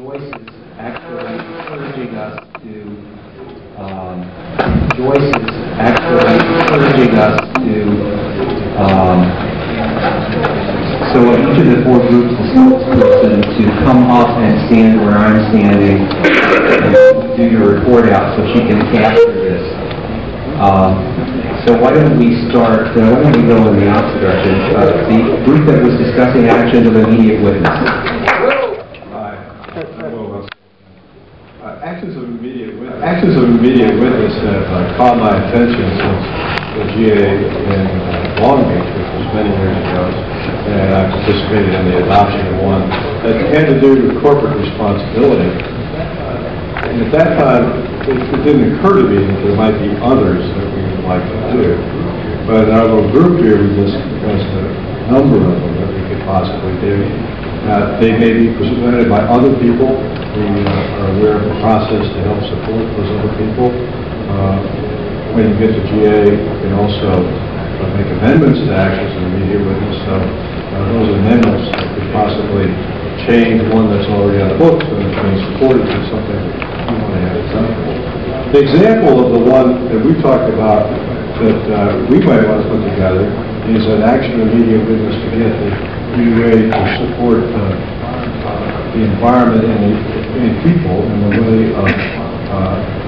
Joyce is actually encouraging us to. Joyce is actually encouraging us to. So each of the four groups is spokesperson to come up and stand where I'm standing and do your report out so she can capture this. So why don't we start? Why don't we go in the opposite direction? The group that was discussing actions of immediate witness. Actions of immediate witness have caught my attention since the GA in Long Beach, which was many years ago, and I participated in the adoption of one that had to do with corporate responsibility. And at that time, it didn't occur to me that there might be others that we would like to do. But in our little group here, we discussed a number of them that we could possibly do. They may be presented by other people. We are aware of the process to help support those other people. When you get to GA, you can also make amendments to actions of immediate witness. So those amendments could possibly change one that's already on the books and it's being supported to something that you want to have example. The example of the one that we talked about that we might want to put together is an action of immediate witness to get the UA to support the environment and people in the way of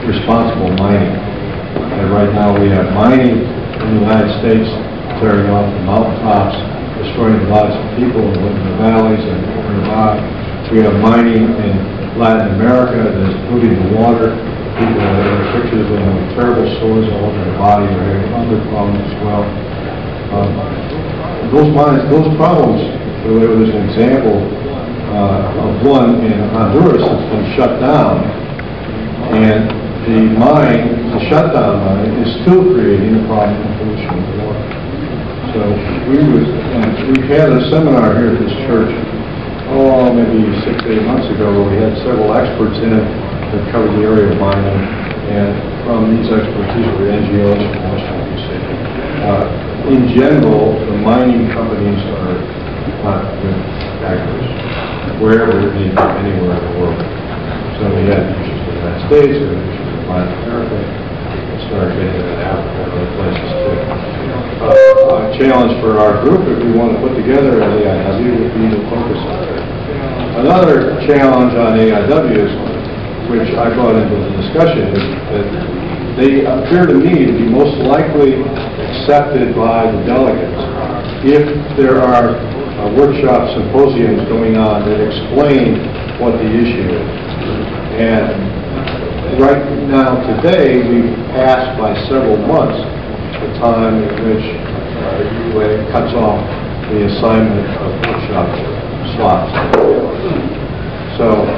responsible mining. And right now we have mining in the United States tearing off the mountaintops, destroying the lives of people who live in the valleys and nearby. We have mining in Latin America that is polluting the water. People are having pictures of them having terrible sores all over their body. They're having other problems as well. Those problems, there was an example of one in Honduras that's been shut down, and the shutdown mine is still creating a problem of pollution of the water. So we had a seminar here at this church, maybe 6 to 8 months ago, where we had several experts in it that covered the area of mining, and from these experts, these were NGOs from Washington, D.C. In general, the mining companies are not good actors, wherever it may be, anywhere in the world. So we had issues in the United States, we had issues in Latin America, we started getting into Africa and other places too. A challenge for our group, if we want to put together an AIW, would be to focus on that. Another challenge on AIWs, which I brought into the discussion, is that they appear to me to be most likely accepted by the delegates if there are workshops, symposiums going on that explain what the issue is. And right now, today, we've passed by several months the time in which the UA cuts off the assignment of workshop slots. So,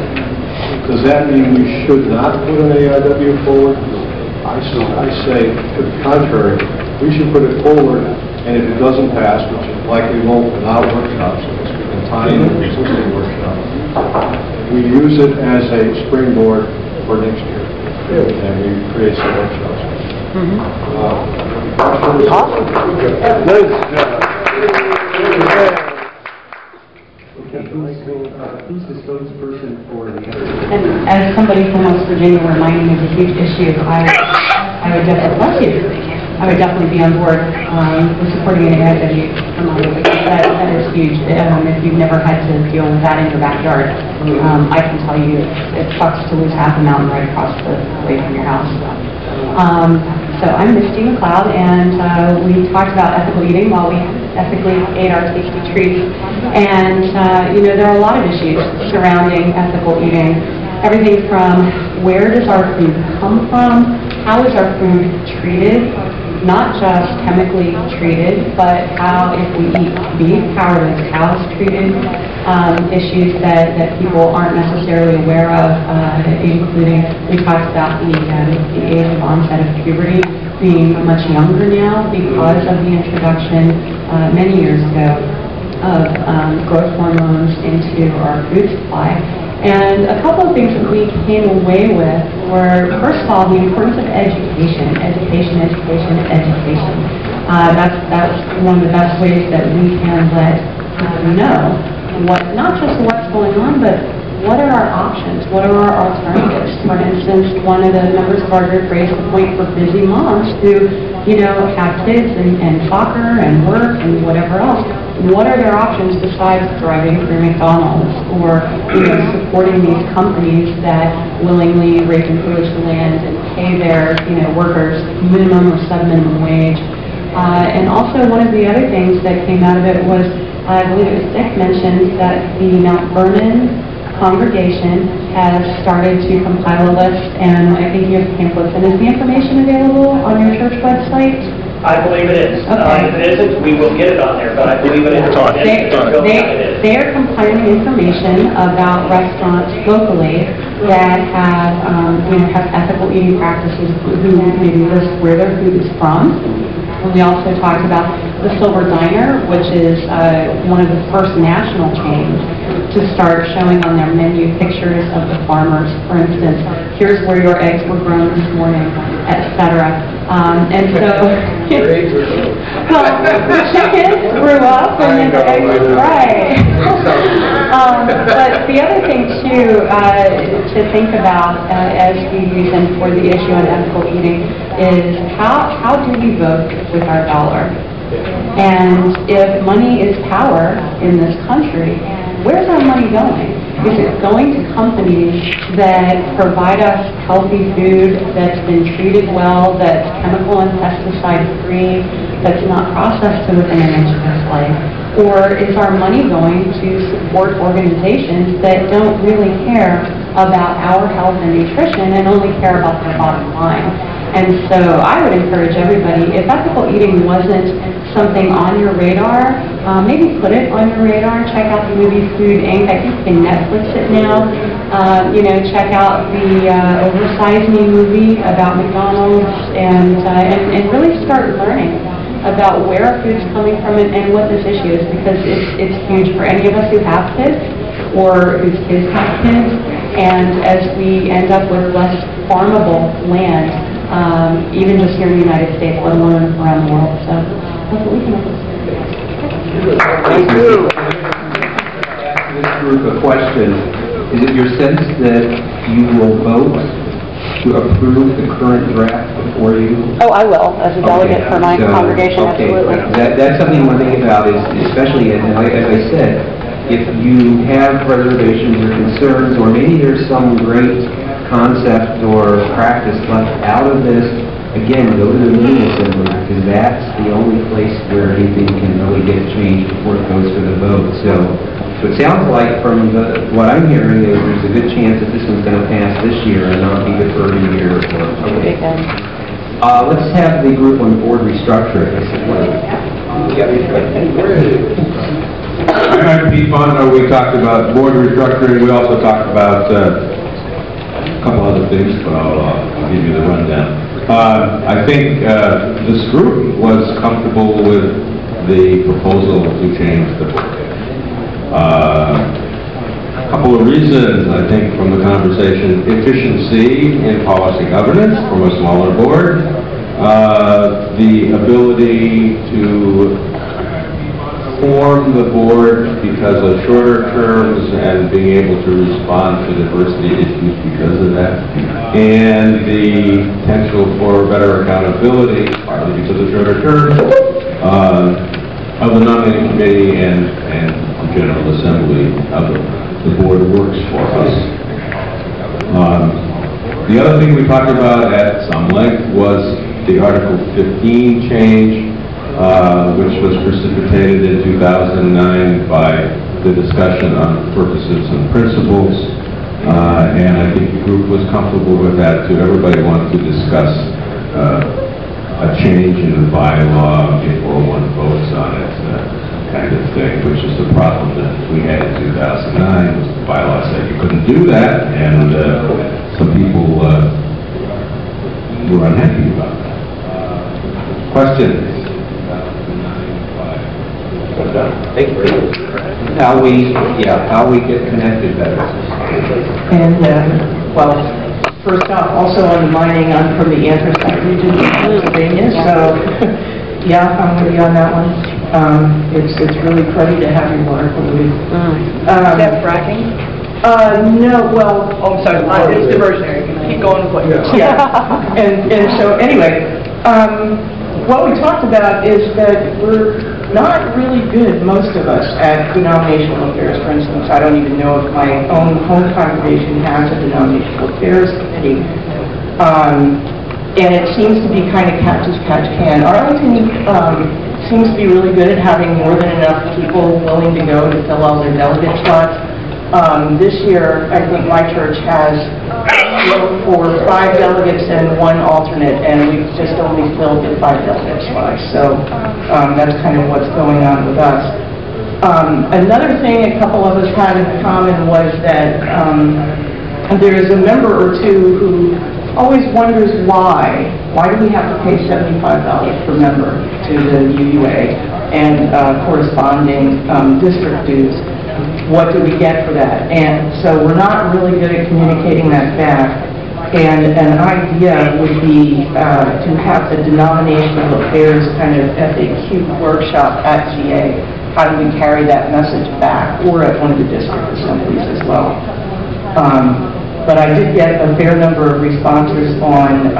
does that mean we should not put an AIW forward? I say, to the contrary, we should put it forward, and if it doesn't pass, which it likely won't without workshops, because we can tie in the existing workshops, we use it as a springboard for next year, and we create some workshops. Awesome. Who's the spokesperson for the other? And as somebody from West Virginia where mining is a huge issue, I would definitely, bless you, I would definitely be on board with supporting an AIW for mining, because that is huge. If you've never had to deal with that in your backyard, I can tell you it sucks to lose half a mountain right across the way from your house. So I'm Misty McLeod, and we talked about ethical eating while we ethically ate our tasty treats. And there are a lot of issues surrounding ethical eating. Everything from where does our food come from, how is our food treated, not just chemically treated, but how, if we eat beef, how are those cows treated, issues that people aren't necessarily aware of, including, we talked about the age of onset of puberty being much younger now because of the introduction many years ago of growth hormones into our food supply. And a couple of things that we came away with were, first of all, the importance of education. That's one of the best ways that we can let people know not just what's going on, but what are our options? What are our alternatives? For instance, one of the members of our group raised the point for busy moms who, you know, have kids and soccer and work and whatever else. What are their options besides driving through McDonald's or, you know, supporting these companies that willingly rape and pillage the land and pay their, you know, workers minimum or sub-minimum wage? And also one of the other things that came out of it was, I believe it was Dick mentioned, that the Mount Vernon congregation has started to compile a list, and I think you have pamphlets. And is the information available on your church website? I believe it is. Okay. If it isn't, we will get it on there, but I believe it is. They are compiling information about restaurants locally that have, you know, have ethical eating practices, who maybe list where their food is from. And we also talked about the Silver Diner, which is one of the first national chains to start showing on their menu pictures of the farmers. For instance, here's where your eggs were grown this morning, etc. And so, well, the chickens grew up and then the eggs were right. But the other thing too to think about as we reason for the issue on ethical eating is how do we vote with our dollar? And if money is power in this country, where's our money going? Is it going to companies that provide us healthy food that's been treated well, that's chemical and pesticide free, that's not processed to within an inch of its life? Or is our money going to support organizations that don't really care about our health and nutrition and only care about their bottom line? And so I would encourage everybody, if ethical eating wasn't something on your radar, maybe put it on your radar. Check out the movie Food Inc. I think you can Netflix it now. You know, check out the Oversize Me movie about McDonald's and really start learning about where our food's coming from and what this issue is, because it's huge for any of us who have kids or whose kids have kids. And as we end up with less farmable land, even just here in the United States, let alone around the world. So that's what we can do. Thank you. This group of questions, is it your sense that you will vote to approve the current draft before you? Oh, I will, as a delegate for my congregation, absolutely. That's something you want to think about, is especially, and as I said, if you have reservations or concerns, or maybe there's some great concept or practice left out of this, again, go to the meeting assembly, because that's the only place where anything can really get changed before it goes to the vote. So it sounds like from what I'm hearing is there's a good chance that this one's going to pass this year and not be deferred a year or so. Okay. Let's have the group on board restructuring. I'm Pete Bondo. We talked about board restructuring. We also talked about a couple other things, but I'll give you the rundown. I think this group was comfortable with the proposal to change the board. A couple of reasons, I think, from the conversation: efficiency in policy governance from a smaller board, the ability to form the board because of shorter terms and being able to respond to diversity issues because of that, and the potential for better accountability, partly because of shorter terms, of the nominating committee and the General Assembly of the board works for us. The other thing we talked about at some length was the Article 15 change, which was precipitated in 2009 by the discussion on purposes and principles, and I think the group was comfortable with that too. Everybody wanted to discuss a change in the bylaw before one votes on it, kind of thing, which is the problem that we had in 2009. Was the bylaw said you couldn't do that, and some people were unhappy about that. Questions? Thank you. How we get connected better. And, well, first off, also on the mining, I'm from the anthracite region of Pennsylvania, so, yeah, I'm with you on that one. It's really cruddy to have your water polluted. Is that fracking? No, well, Oh, I'm sorry, it's diversionary. Keep going with what you're saying. yeah. And so anyway, what we talked about is that we're not really good, most of us, at denominational affairs. For instance, I don't even know if my own home congregation has a denominational affairs committee. And it seems to be kind of catch as catch can. Arlington seems to be really good at having more than enough people willing to go to fill all their delegate slots. This year, I think my church has room for 5 delegates and 1 alternate, and we've just only filled the 5 delegate slots. So that's kind of what's going on with us. Another thing a couple of us had in common was that there's a member or two who always wonders why. Why do we have to pay $75 per member to the UUA and corresponding district dues? What do we get for that? And so we're not really good at communicating that back. And an idea would be to have the denominational affairs kind of FAQ workshop at GA. How do we carry that message back, or at one of the district assemblies as well? But I did get a fair number of responses on,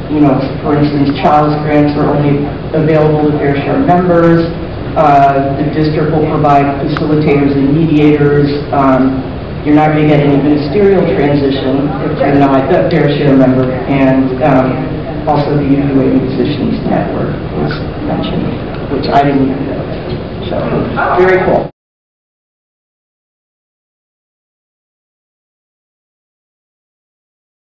you know, for instance, child's grants are only available to fair share members. The district will provide facilitators and mediators. You're not going to get any ministerial transition if you're not a fair share member. And also the UUA Musicians Network was mentioned, which I didn't even know. So, very cool.